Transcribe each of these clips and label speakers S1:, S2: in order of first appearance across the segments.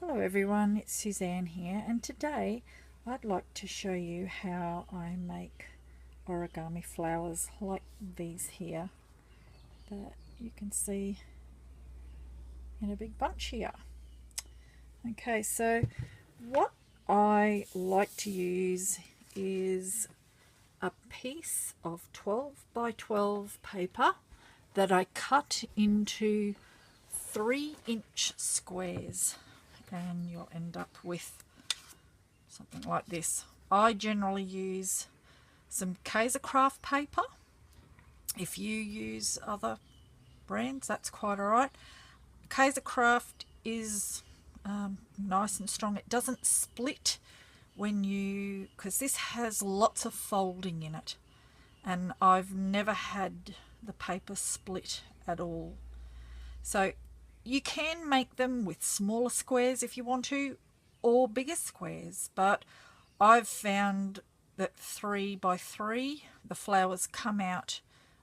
S1: Hello everyone, it's Suzanne here, and today I'd like to show you how I make origami flowers like these here that you can see in a big bunch here. Okay, so what I like to use is a piece of 12 by 12 paper that I cut into 3-inch squares, and you'll end up with something like this. I generally use some Kaisercraft paper. If you use other brands, that's quite alright. Kaisercraft is nice and strong. It doesn't split because this has lots of folding in it, and I've never had the paper split at all. So you can make them with smaller squares if you want to, or bigger squares, but I've found that 3 by 3 the flowers come out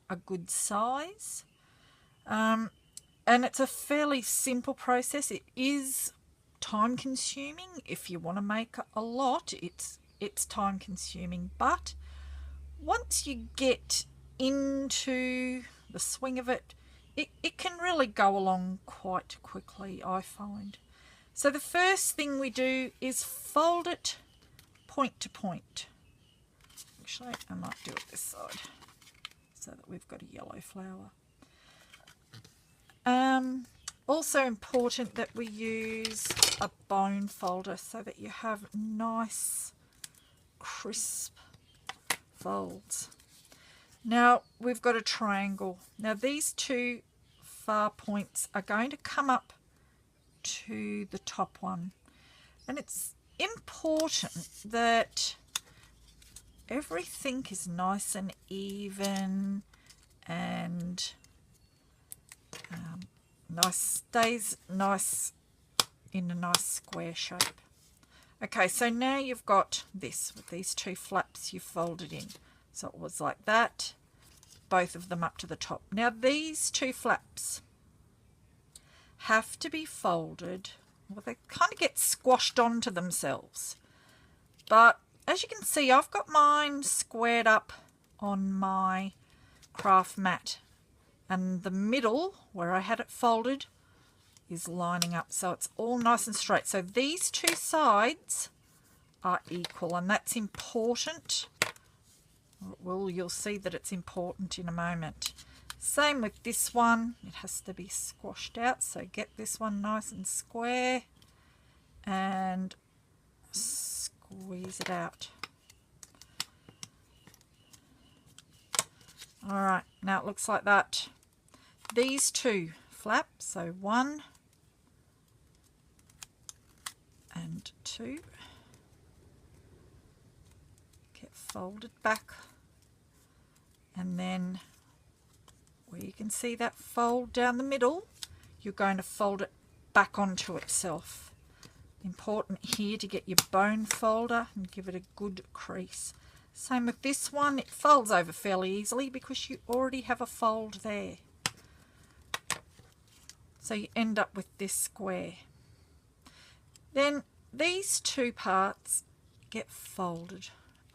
S1: a good size, and it's a fairly simple process. It is time consuming. If you want to make a lot, it's time consuming, but once you get into the swing of it, it can really go along quite quickly, I find. So the first thing we do is fold it point to point. Actually, I might do it this side so that we've got a yellow flower. Also important that we use a bone folder so that you have nice crisp folds. Now we've got a triangle. Now these two far points are going to come up to the top one, and it's important that everything is nice and even and stays nice in a nice square shape. Okay, so now you've got this with these two flaps you folded in. So it was like that, both of them up to the top. Now these two flaps have to be folded, well, they kind of get squashed onto themselves. But as you can see, I've got mine squared up on my craft mat, and the middle where I had it folded is lining up, so it's all nice and straight. So these two sides are equal, and that's important. Well, you'll see that it's important in a moment. Same with this one, it has to be squashed out, so get this one nice and square and squeeze it out. Alright, now it looks like that. These two flaps, so 1 and 2, get folded back, and then where you can see that fold down the middle, you're going to fold it back onto itself. Important here to get your bone folder and give it a good crease. Same with this one, it folds over fairly easily because you already have a fold there. So you end up with this square. Then these two parts get folded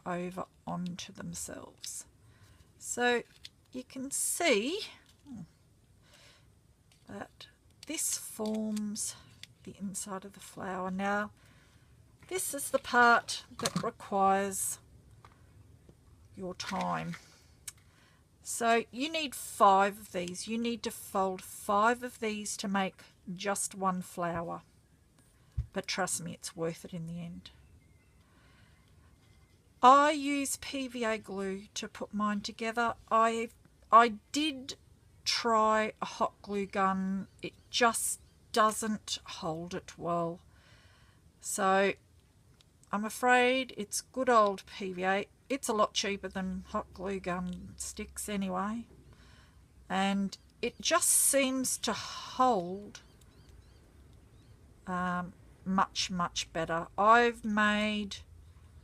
S1: over onto themselves. So you can see that this forms the inside of the flower. Now this is the part that requires your time. So you need 5 of these. You need to fold 5 of these to make just one flower. But trust me, it's worth it in the end. I use PVA glue to put mine together. I did try a hot glue gun. It just doesn't hold it well. So I'm afraid it's good old PVA. It's a lot cheaper than hot glue gun sticks anyway. And it just seems to hold much, much better. I've made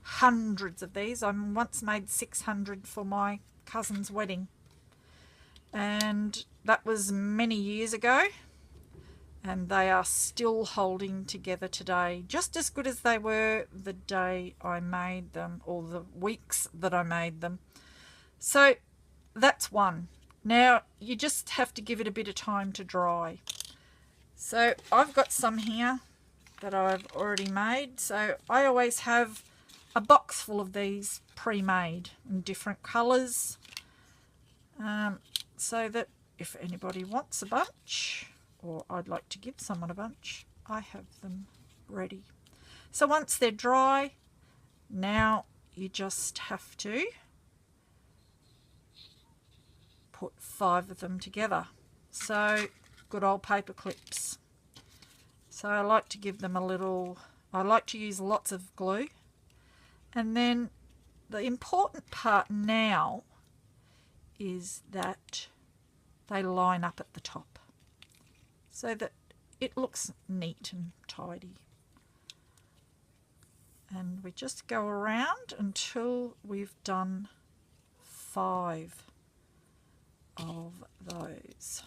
S1: hundreds of these. I once made 600 for my cousin's wedding, and that was many years ago, and they are still holding together today, just as good as they were the day I made them, or the weeks that I made them. So that's one. Now you just have to give it a bit of time to dry. So I've got some here that I've already made. So I always have a box full of these pre-made in different colours, so that if anybody wants a bunch, or I'd like to give someone a bunch, I have them ready. So once they're dry, now you just have to put 5 of them together. So good old paper clips. So I like to give them a little, I like to use lots of glue. And then the important part now is that they line up at the top, so that it looks neat and tidy. And we just go around until we've done 5 of those.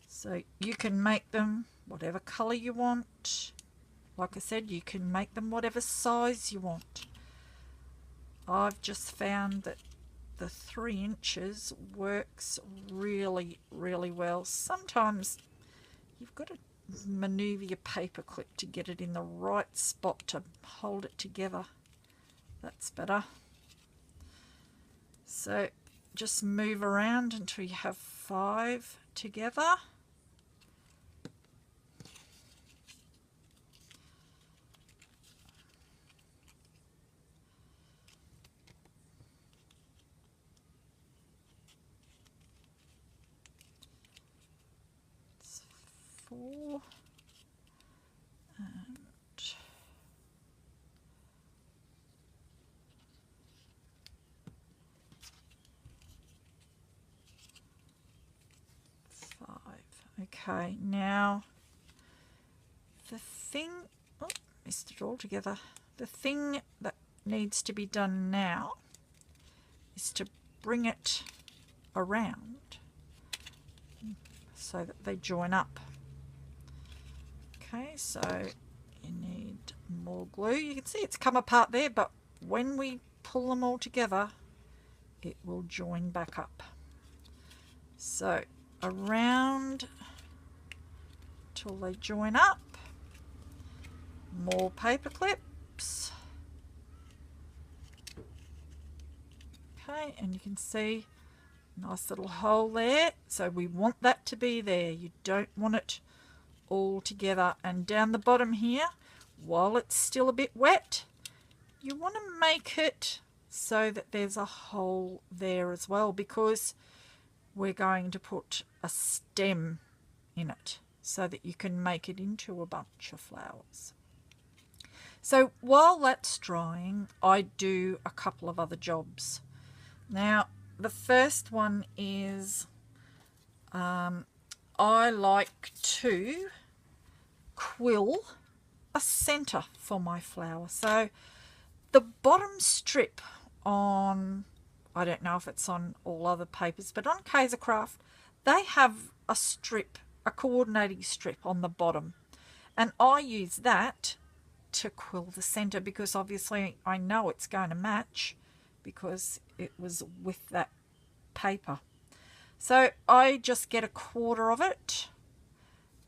S1: So you can make them whatever colour you want. Like I said, you can make them whatever size you want. I've just found that the 3 inches works really, really well. Sometimes you've got to manoeuvre your paper clip to get it in the right spot to hold it together. That's better. So just move around until you have 5 together. And 5. Okay, now the thing, oh, missed it all together. The thing that needs to be done now is to bring it around so that they join up. Okay, so you need more glue. You can see it's come apart there, but when we pull them all together, it will join back up. So around till they join up. More paper clips. Okay, and you can see nice little hole there. So we want that to be there. You don't want it all together. And down the bottom here, while it's still a bit wet, you want to make it so that there's a hole there as well, because we're going to put a stem in it so that you can make it into a bunch of flowers. So while that's drying, I do a couple of other jobs. Now, the first one is I like to quill a centre for my flower. So the bottom strip on, I don't know if it's on all other papers, but on Kaiser Craft, they have a strip, a coordinating strip on the bottom. And I use that to quill the centre, because obviously I know it's going to match because it was with that paper. So I just get 1/4 of it,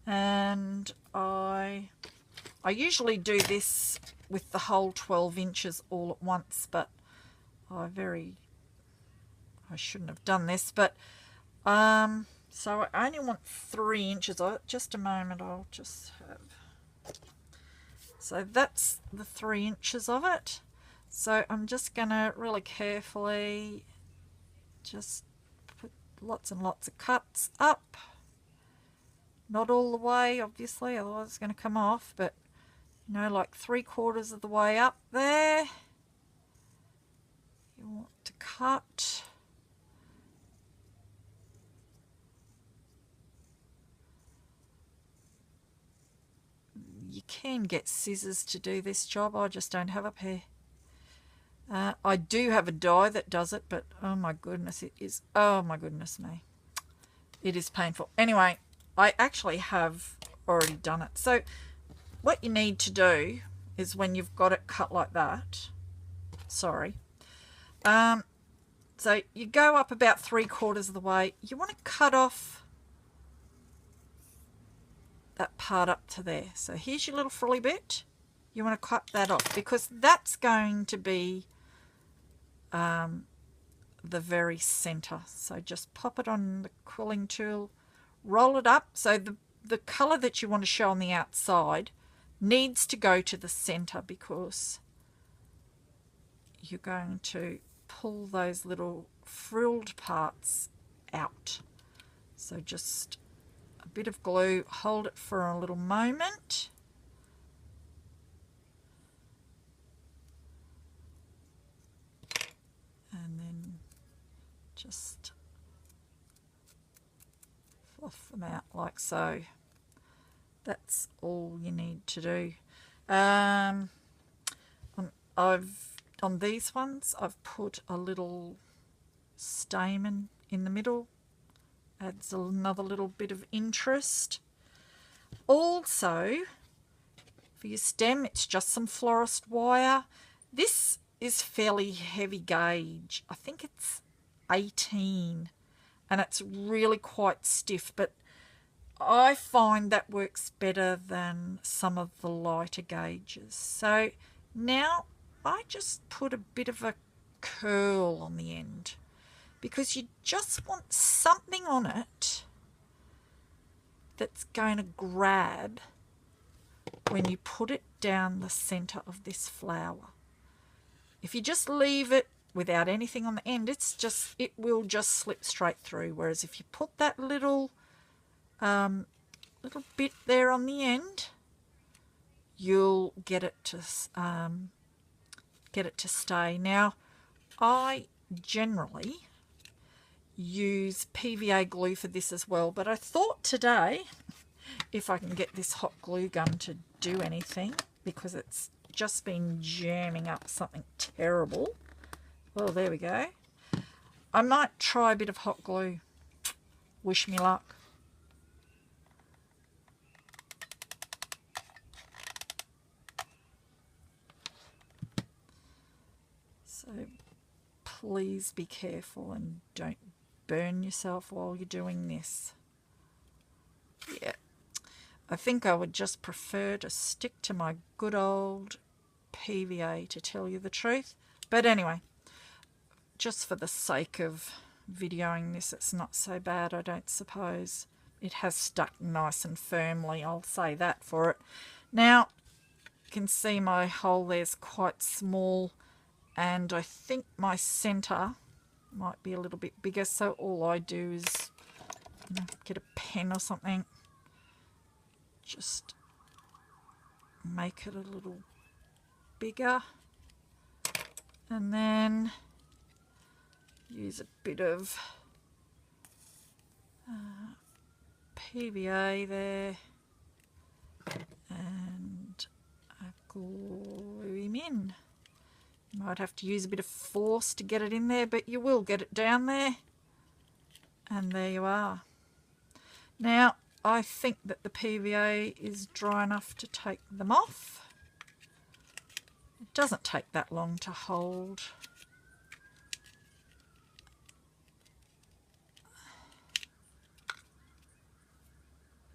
S1: and I usually do this with the whole 12 inches all at once, but I shouldn't have done this, but so I only want 3 inches of it. Just a moment, I'll just have, so that's the 3 inches of it. So I'm just going to really carefully just put lots and lots of cuts up. Not all the way, obviously, otherwise it's going to come off, but you know, like 3/4 of the way up there. You want to cut. You can get scissors to do this job. I just don't have a pair. I do have a die that does it, but oh my goodness, it is, oh my goodness me. It is painful. Anyway, I actually have already done it. So what you need to do is when you've got it cut like that, sorry, so you go up about 3/4 of the way. You want to cut off that part up to there. So here's your little frilly bit. You want to cut that off because that's going to be the very center. So just pop it on the quilling tool, roll it up. So the color that you want to show on the outside needs to go to the center because you're going to pull those little frilled parts out. So just a bit of glue, hold it for a little moment. And then just fluff them out like so. That's all you need to do. On these ones, I've put a little stamen in the middle. Adds another little bit of interest. Also, for your stem, it's just some florist wire. This is fairly heavy gauge. I think it's 18 and it's really quite stiff, but I find that works better than some of the lighter gauges. So now I just put a bit of a curl on the end because you just want something on it that's going to grab when you put it down the center of this flower. If you just leave it without anything on the end, it will just slip straight through. Whereas if you put that little bit there on the end, you'll get it to stay. Now, I generally use PVA glue for this as well, but I thought today, if I can get this hot glue gun to do anything, because it's just been jamming up something terrible. Well, there we go. I might try a bit of hot glue. Wish me luck. So please be careful and don't burn yourself while you're doing this. Yeah, I think I would just prefer to stick to my good old PVA, to tell you the truth. But anyway, just for the sake of videoing this, it's not so bad, I don't suppose. It has stuck nice and firmly, I'll say that for it. Now, you can see my hole there's quite small, and I think my center might be a little bit bigger, so all I do is get a pen or something, just make it a little bigger, and then use a bit of PVA there and glue him in. You might have to use a bit of force to get it in there, but you will get it down there. And there you are. Now, I think that the PVA is dry enough to take them off. It doesn't take that long to hold.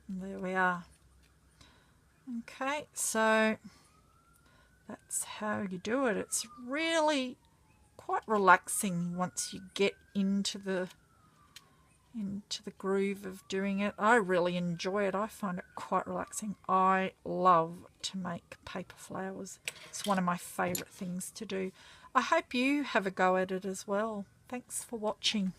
S1: And there we are. Okay, so that's how you do it. It's really quite relaxing once you get into the groove of doing it. I really enjoy it. I find it quite relaxing. I love to make paper flowers. It's one of my favourite things to do. I hope you have a go at it as well. Thanks for watching.